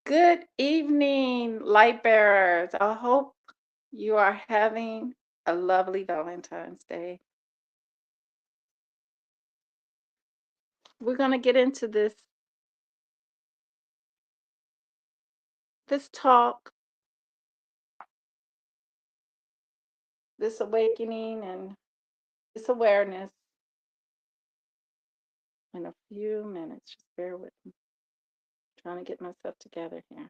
Good evening, light bearers. I hope you are having a lovely Valentine's Day. We're going to get into this talk, this awakening and this awareness in a few minutes. Just bear with me. Trying to get myself together here.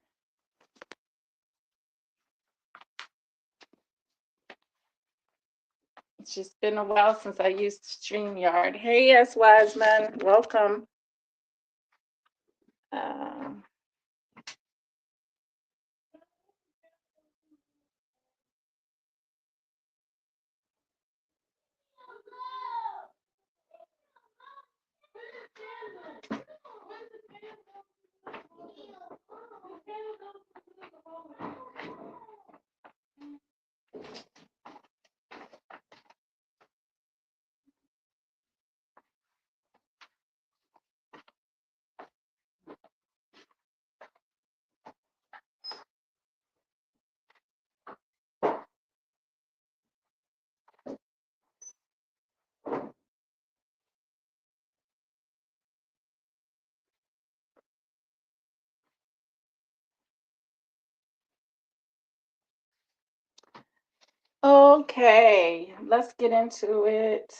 It's just been a while since I used StreamYard. Hey, yes, Wiseman, welcome. Um, okay, let's get into it.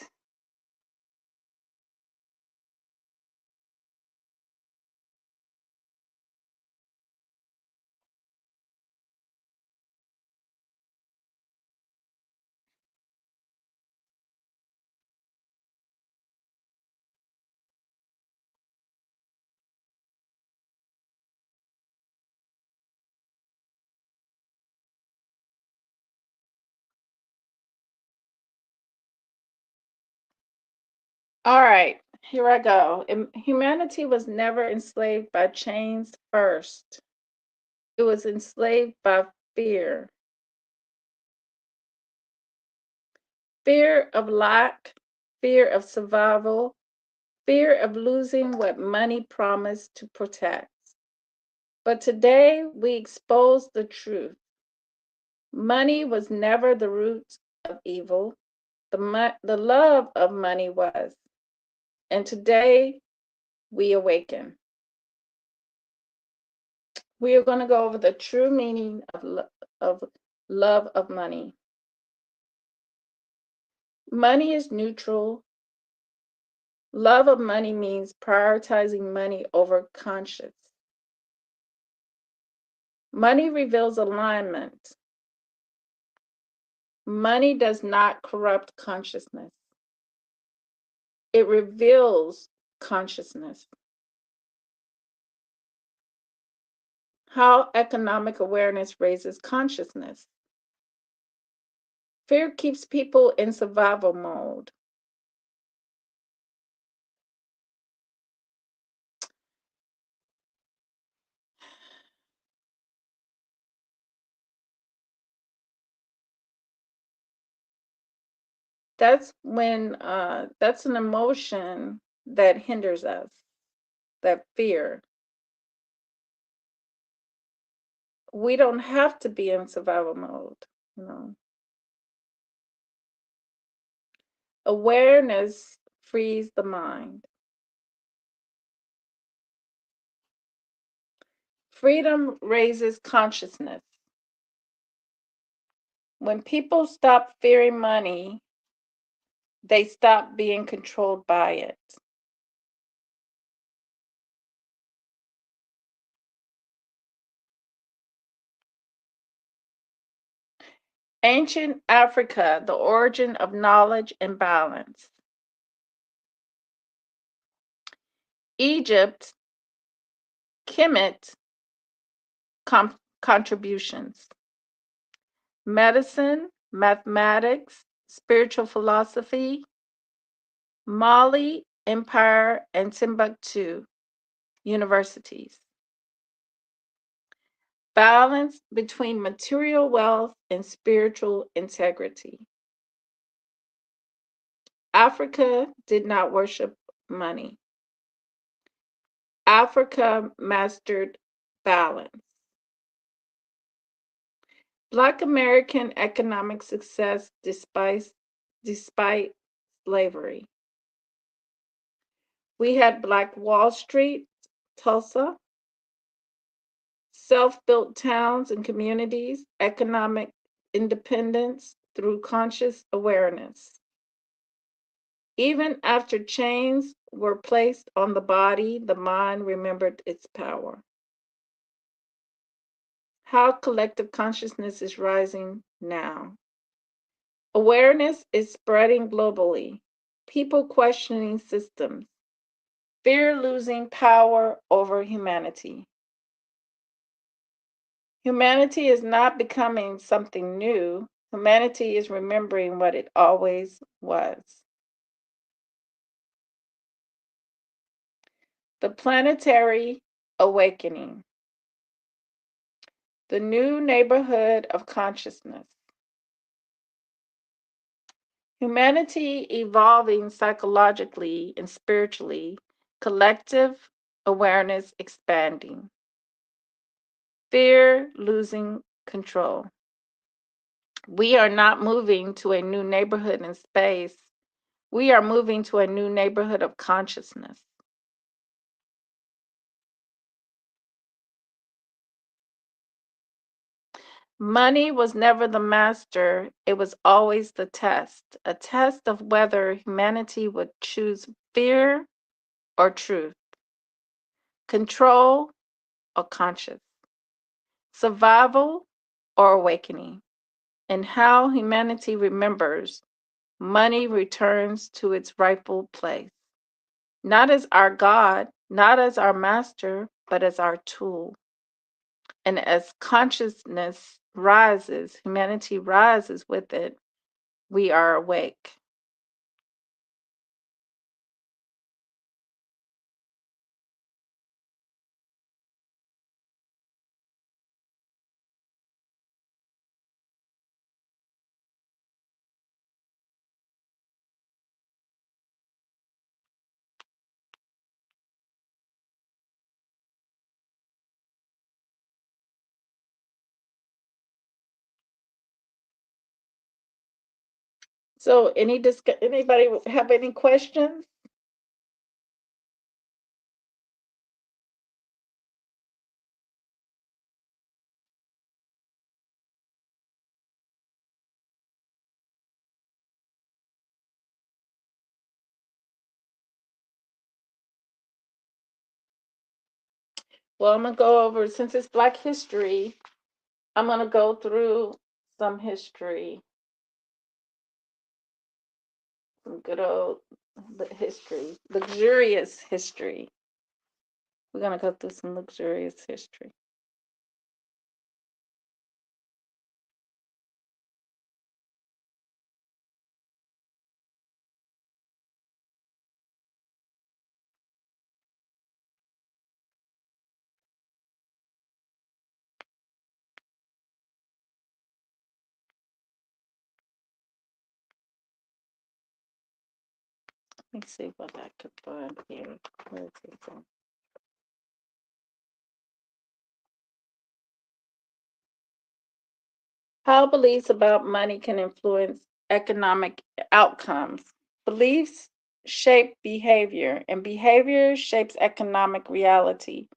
All right, here I go. Humanity was never enslaved by chains first. It was enslaved by fear. Fear of lack, fear of survival, fear of losing what money promised to protect. But today we expose the truth. Money was never the root of evil. The love of money was. And today we awaken. We are going to go over the true meaning of love of money. Money is neutral. Love of money means prioritizing money over conscience. Money reveals alignment. Money does not corrupt consciousness, it reveals consciousness. How economic awareness raises consciousness. Fear keeps people in survival mode. That's an emotion that hinders us, that fear. We don't have to be in survival mode, you know. Awareness frees the mind. Freedom raises consciousness. When people stop fearing money, they stop being controlled by it. Ancient Africa, the origin of knowledge and balance. Egypt, Kemet, contributions. Medicine, mathematics, spiritual philosophy. Mali, Empire, and Timbuktu, universities. Balance between material wealth and spiritual integrity. Africa did not worship money. Africa mastered balance. Black American economic success despite slavery. We had Black Wall Street, Tulsa, self-built towns and communities, economic independence through conscious awareness. Even after chains were placed on the body, the mind remembered its power. How collective consciousness is rising now. Awareness is spreading globally. People questioning systems. Fear losing power over humanity. Humanity is not becoming something new. Humanity is remembering what it always was. The planetary awakening. The new neighborhood of consciousness. Humanity evolving psychologically and spiritually, collective awareness expanding. Fear losing control. We are not moving to a new neighborhood in space. We are moving to a new neighborhood of consciousness. Money was never the master, it was always the test, a test of whether humanity would choose fear or truth, control or conscious, survival or awakening. And how humanity remembers, money returns to its rightful place, not as our God, not as our master, but as our tool. And as consciousness rises, humanity rises with it, we are awake. So, anybody have any questions? Well, I'm gonna go over, since it's Black History, I'm gonna go through some history, some good old history, luxurious history. We're gonna go through some luxurious history. Let me see what I could find here. Where is it from? How beliefs about money can influence economic outcomes. Beliefs shape behavior, and behavior shapes economic reality.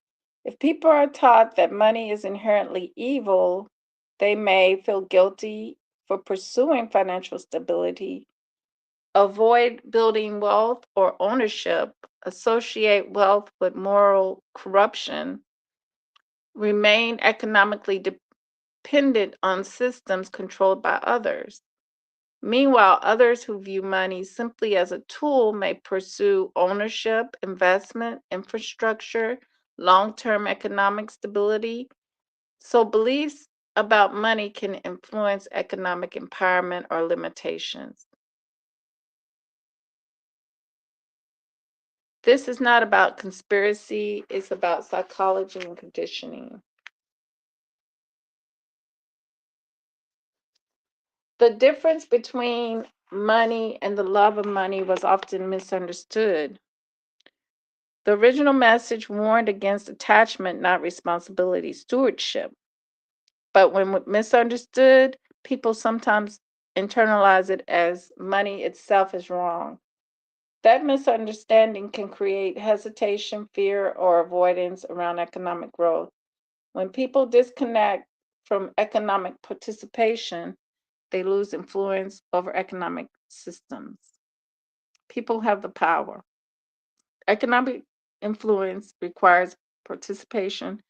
If people are taught that money is inherently evil, they may feel guilty for pursuing financial stability, avoid building wealth or ownership, associate wealth with moral corruption, remain economically dependent on systems controlled by others. Meanwhile, others who view money simply as a tool may pursue ownership, investment, infrastructure, long term economic stability. So, beliefs about money can influence economic empowerment or limitations. This is not about conspiracy, it's about psychology and conditioning. The difference between money and the love of money was often misunderstood. The original message warned against attachment, not responsibility, stewardship. But when misunderstood, people sometimes internalize it as money itself is wrong. That misunderstanding can create hesitation, fear, or avoidance around economic growth. When people disconnect from economic participation, they lose influence over economic systems. People have the power. Economic influence requires participation,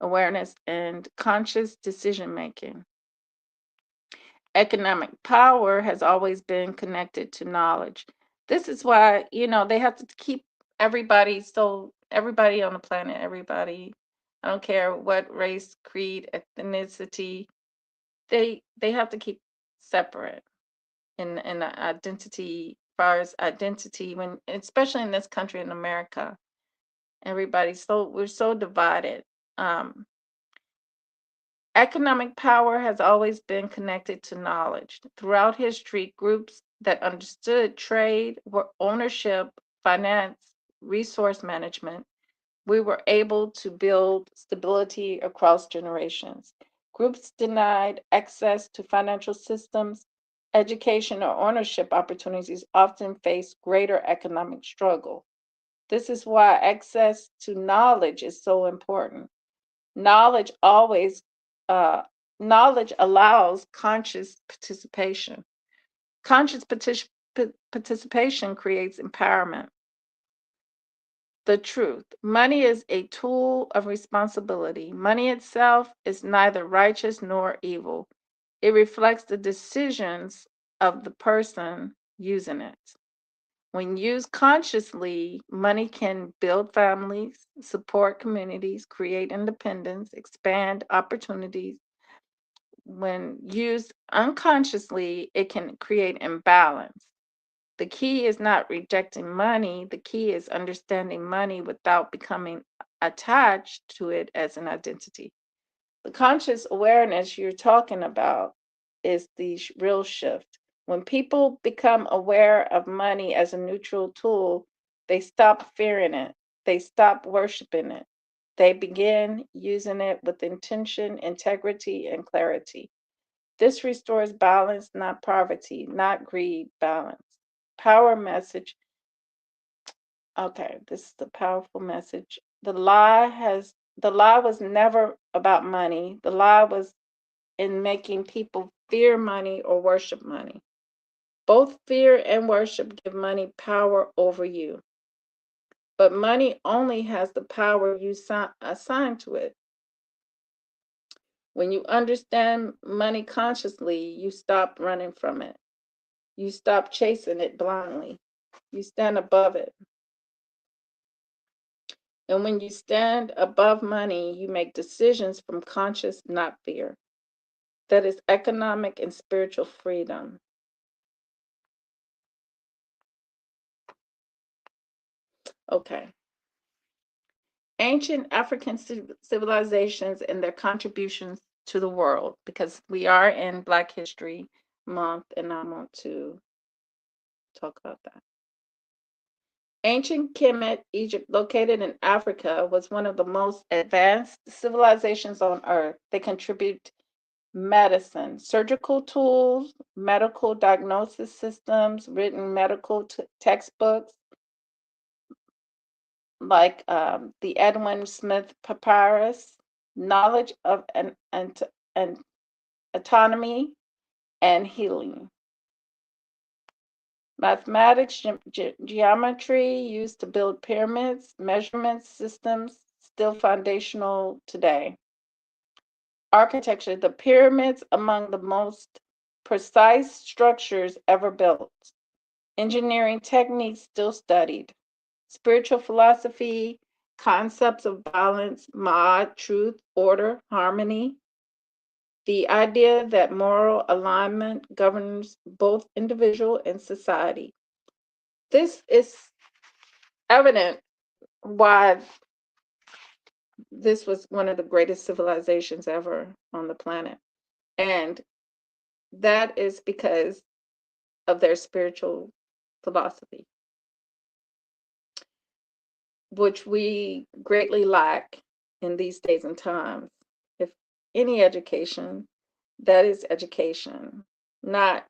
awareness, and conscious decision making. Economic power has always been connected to knowledge. This is why, they have to keep everybody on the planet, everybody, I don't care what race, creed, ethnicity, they have to keep separate in the identity, as far as identity, when especially in this country in America, we're so divided. Um, Economic power has always been connected to knowledge. Throughout history, groups that understood trade, ownership, finance, resource management, we were able to build stability across generations. Groups denied access to financial systems, education, or ownership opportunities often face greater economic struggle. This is why access to knowledge is so important. Knowledge always, uh, Knowledge allows conscious participation. Conscious participation creates empowerment. The truth. Money is a tool of responsibility. Money itself is neither righteous nor evil. It reflects the decisions of the person using it. When used consciously, money can build families, support communities, create independence, expand opportunities. When used unconsciously, it can create imbalance. The key is not rejecting money, the key is understanding money without becoming attached to it as an identity. The conscious awareness you're talking about is the real shift. When people become aware of money as a neutral tool, they stop fearing it, they stop worshiping it, they begin using it with intention, integrity, and clarity. This restores balance, not poverty, not greed, balance. Power message. Okay, this is the powerful message. The lie was never about money. The lie was in making people fear money or worship money. Both fear and worship give money power over you. But money only has the power you assign to it. When you understand money consciously, you stop running from it. You stop chasing it blindly. You stand above it. And when you stand above money, you make decisions from conscious, not fear. That is economic and spiritual freedom. Okay. Ancient African civilizations and their contributions to the world, because we are in Black History Month and I want to talk about that. Ancient Kemet, Egypt, located in Africa, was one of the most advanced civilizations on earth. They contribute medicine, surgical tools, medical diagnosis systems, written medical textbooks like the Edwin Smith Papyrus, knowledge of an autonomy and healing. Mathematics, geometry used to build pyramids, measurement systems still foundational today. Architecture, the pyramids among the most precise structures ever built. Engineering techniques still studied. Spiritual philosophy, concepts of balance, ma'at, truth, order, harmony. The idea that moral alignment governs both individual and society. This is evident why this was one of the greatest civilizations ever on the planet. And that is because of their spiritual philosophy. which we greatly lack in these days and times. If any education, that is education, not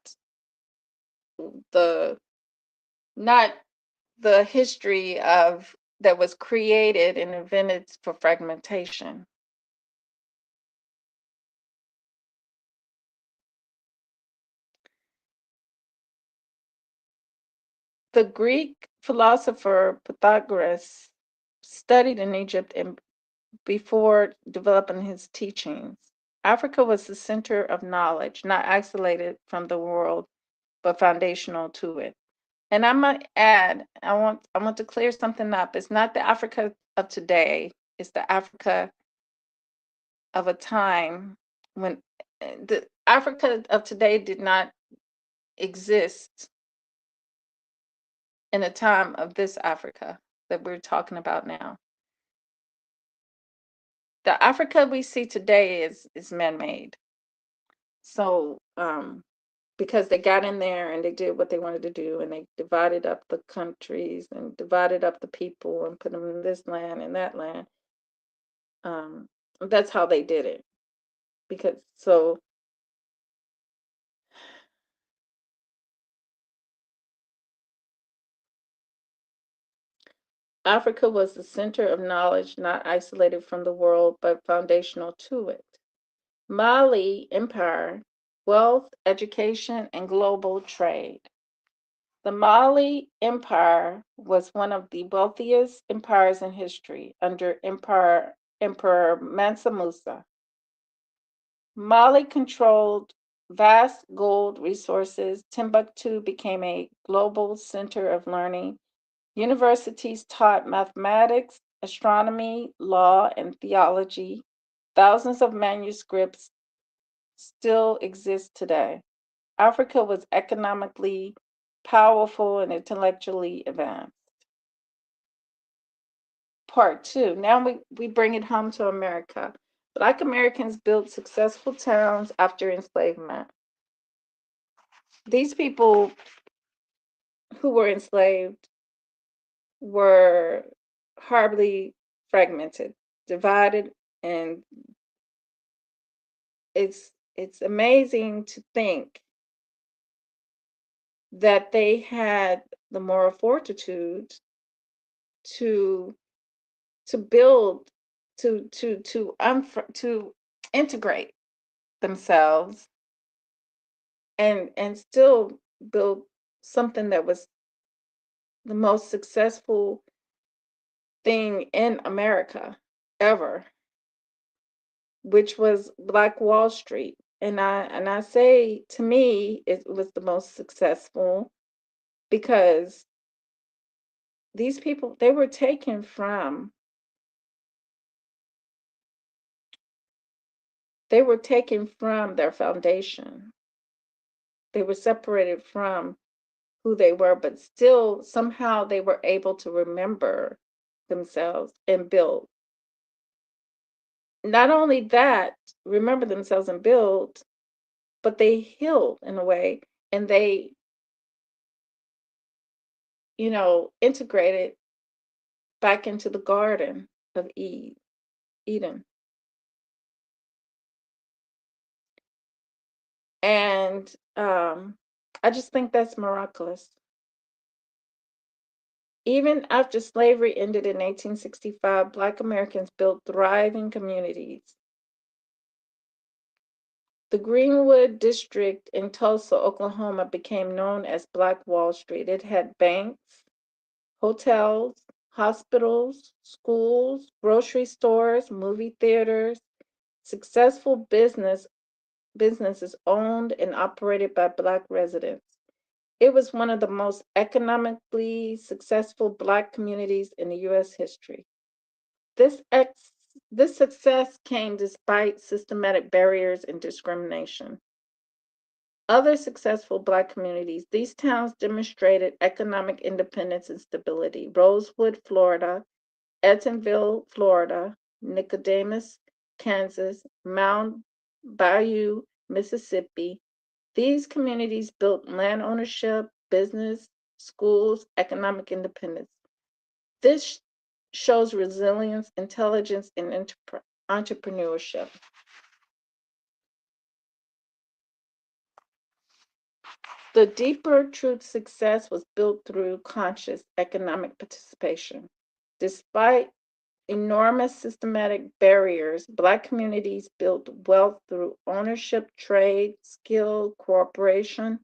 the not the history of that was created and invented for fragmentation. The Greek philosopher Pythagoras studied in Egypt and before developing his teachings. Africa was the center of knowledge, not isolated from the world, but foundational to it. And I might add, I want to clear something up. It's not the Africa of today. It's the Africa of a time when the Africa of today did not exist in a time of this Africa that we're talking about now. The Africa we see today is man-made. So because they got in there and they did what they wanted to do and they divided up the countries and divided up the people and put them in this land and that land. That's how they did it. Because so Africa was the center of knowledge, not isolated from the world, but foundational to it. Mali Empire, wealth, education, and global trade. The Mali Empire was one of the wealthiest empires in history under Emperor Mansa Musa. Mali controlled vast gold resources. Timbuktu became a global center of learning. Universities taught mathematics, astronomy, law, and theology. Thousands of manuscripts still exist today. Africa was economically powerful and intellectually advanced. Part two. Now we bring it home to America. Black Americans built successful towns after enslavement. These people who were enslaved were horribly fragmented, divided, and it's amazing to think that they had the moral fortitude to build to integrate themselves and still build something that was the most successful thing in America ever, which was Black Wall Street. And I say, to me, it was the most successful because these people, they were taken from their foundation. They were separated from who they were, but still somehow they were able to remember themselves and build. Not only that, remember themselves and build, but they healed in a way, and they, integrated back into the garden of Eden. And I just think that's miraculous. Even after slavery ended in 1865, Black Americans built thriving communities. The Greenwood district in Tulsa, Oklahoma became known as Black Wall Street. It had banks, hotels, hospitals, schools, grocery stores, movie theaters, successful businesses owned and operated by Black residents. It was one of the most economically successful Black communities in the U.S. history. This ex this success came despite systematic barriers and discrimination. Other successful Black communities, these towns demonstrated economic independence and stability. Rosewood, Florida, Eatonville, Florida, Nicodemus, Kansas, Mount Bayou, Mississippi. These communities built land ownership, business, schools, economic independence. This shows resilience, intelligence, and entrepreneurship. The deeper truth success was built through conscious economic participation. Despite enormous systematic barriers, Black communities built wealth through ownership, trade, skill, cooperation,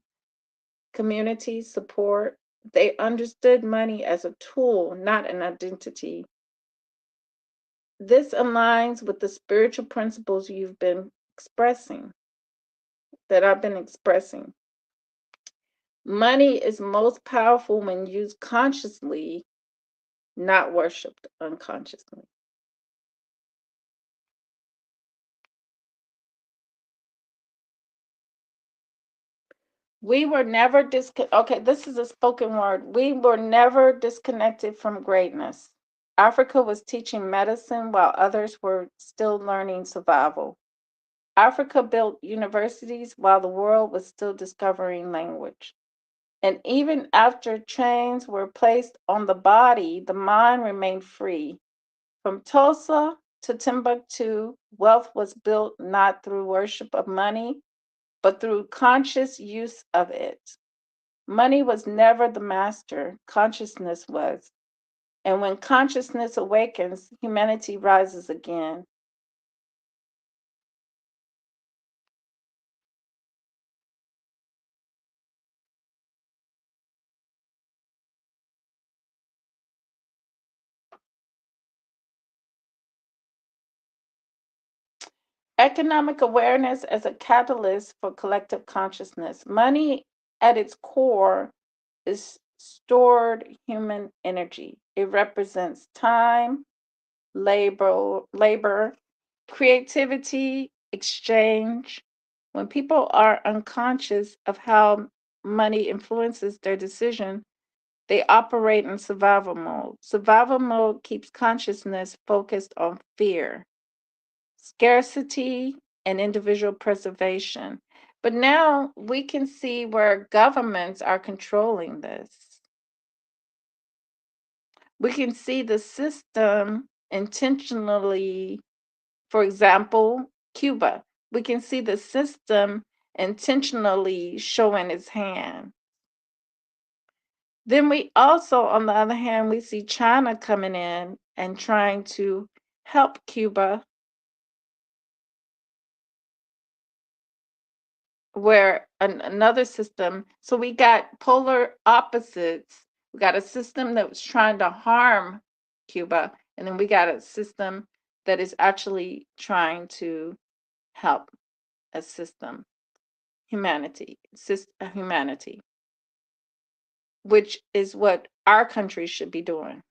community support. They understood money as a tool, not an identity. This aligns with the spiritual principles you've been expressing, that I've been expressing. Money is most powerful when used consciously, not worshiped unconsciously. We were never okay, this is a spoken word. We were never disconnected from greatness. Africa was teaching medicine while others were still learning survival. Africa built universities while the world was still discovering language. And even after chains were placed on the body, the mind remained free. From Tulsa to Timbuktu, wealth was built not through worship of money, but through conscious use of it. Money was never the master, consciousness was. And when consciousness awakens, humanity rises again. Economic awareness as a catalyst for collective consciousness. Money at its core is stored human energy. It represents time, labor, creativity, exchange. When people are unconscious of how money influences their decision, they operate in survival mode. Survival mode keeps consciousness focused on fear, scarcity, and individual preservation. But now we can see where governments are controlling this. We can see the system intentionally, for example, Cuba. We can see the system intentionally showing its hand. Then we also, on the other hand, we see China coming in and trying to help Cuba, where another system, so we got polar opposites. We got a system that was trying to harm Cuba, and then we got a system that is actually trying to help a system, humanity, which is what our country should be doing.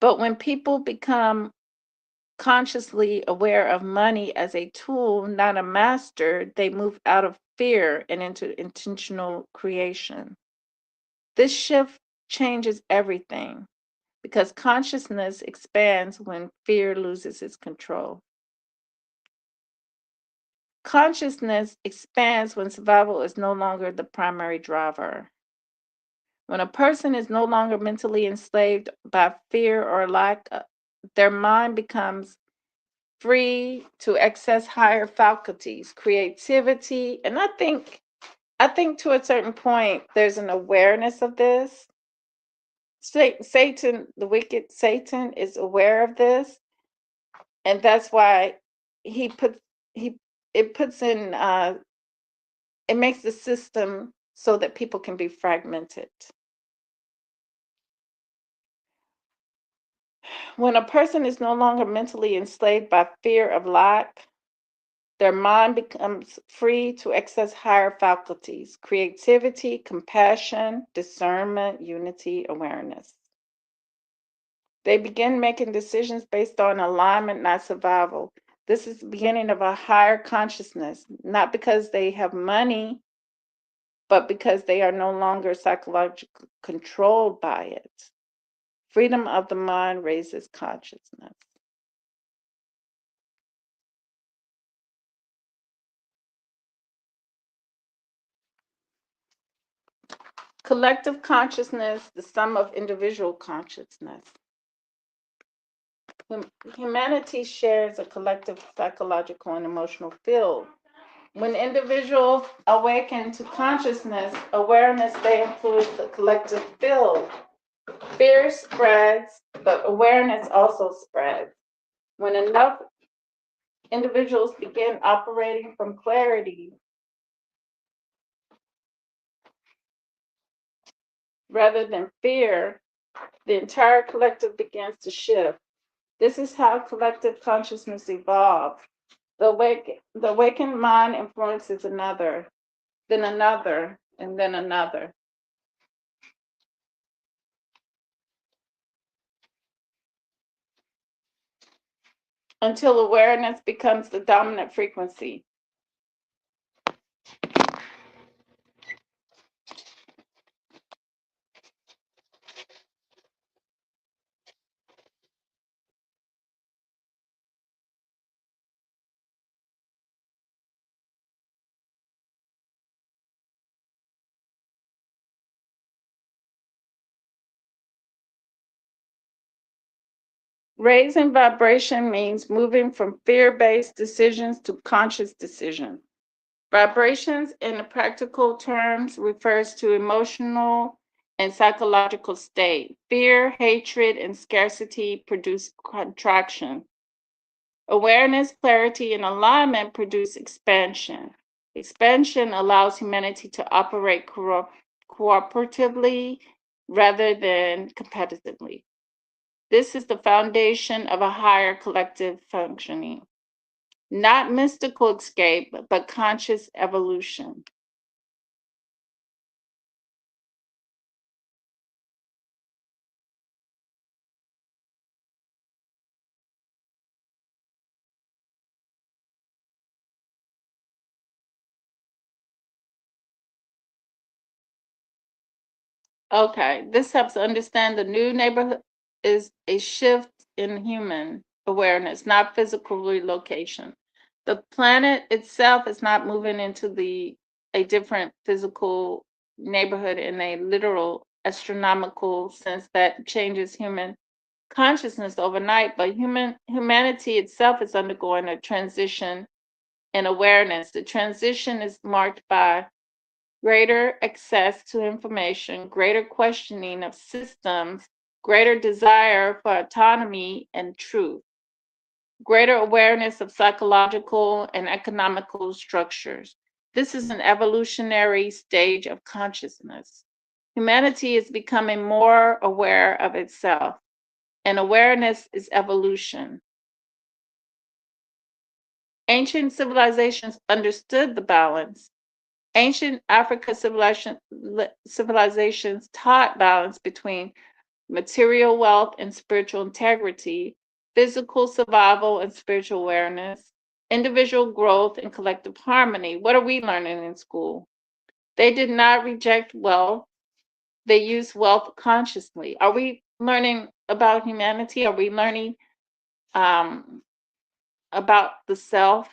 But when people become consciously aware of money as a tool, not a master, they move out of fear and into intentional creation. This shift changes everything because consciousness expands when fear loses its control. Consciousness expands when survival is no longer the primary driver. When a person is no longer mentally enslaved by fear or lack, their mind becomes free to access higher faculties, creativity, and I think to a certain point there's an awareness of this. Satan, the wicked Satan, is aware of this, and that's why he puts he it puts in it makes the system so that people can be fragmented. When a person is no longer mentally enslaved by fear of lack, their mind becomes free to access higher faculties, creativity, compassion, discernment, unity, awareness. They begin making decisions based on alignment, not survival. This is the beginning of a higher consciousness, not because they have money, but because they are no longer psychologically controlled by it. Freedom of the mind raises consciousness. Collective consciousness, the sum of individual consciousness. Humanity shares a collective psychological and emotional field. When individuals awaken to consciousness, awareness may influence the collective field. Fear spreads, but awareness also spreads. When enough individuals begin operating from clarity rather than fear, the entire collective begins to shift. This is how collective consciousness evolves. The awakened mind influences another, then another, and then another, until awareness becomes the dominant frequency. Raising vibration means moving from fear-based decisions to conscious decisions. Vibrations, in practical terms, refers to emotional and psychological state. Fear, hatred, and scarcity produce contraction. Awareness, clarity, and alignment produce expansion. Expansion allows humanity to operate cooperatively rather than competitively. This is the foundation of a higher collective functioning. Not mystical escape, but conscious evolution. Okay, this helps understand the new neighborhood is a shift in human awareness, not physical relocation. The planet itself is not moving into a different physical neighborhood in a literal astronomical sense that changes human consciousness overnight, but humanity itself is undergoing a transition in awareness. The transition is marked by greater access to information, greater questioning of systems, greater desire for autonomy and truth, greater awareness of psychological and economical structures. This is an evolutionary stage of consciousness. Humanity is becoming more aware of itself, and awareness is evolution. Ancient civilizations understood the balance. Ancient Africa civilizations taught balance between material wealth and spiritual integrity, physical survival and spiritual awareness, individual growth and collective harmony. What are we learning in school? They did not reject wealth, they used wealth consciously. Are we learning about humanity? Are we learning um, about the self?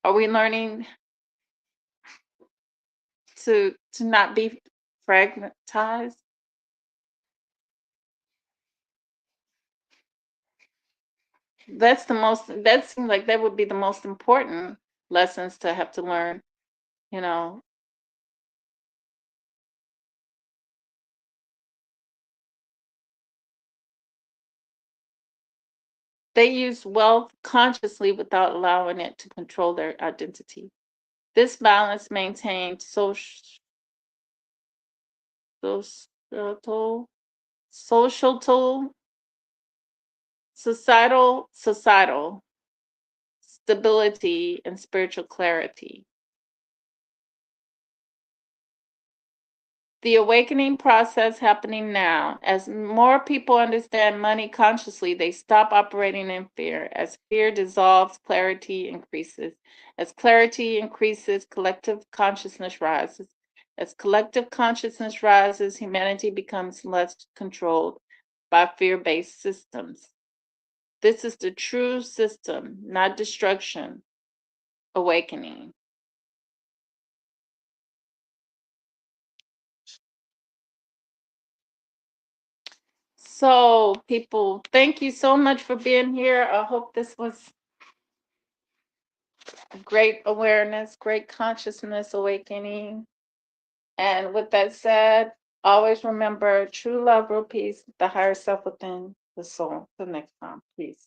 Are we learning to not be fragmentized? That seems like that would be the most important lessons to have to learn, you know. They use wealth consciously without allowing it to control their identity. This balance maintained societal, societal, societal stability and spiritual clarity. The awakening process happening now. As more people understand money consciously, they stop operating in fear. As fear dissolves, clarity increases. As clarity increases, collective consciousness rises. As collective consciousness rises, humanity becomes less controlled by fear-based systems. This is the true system, not destruction, awakening. So, people, thank you so much for being here. I hope this was great awareness, great consciousness awakening. And with that said, always remember true love, real peace, the higher self within the soul. Till next time, peace.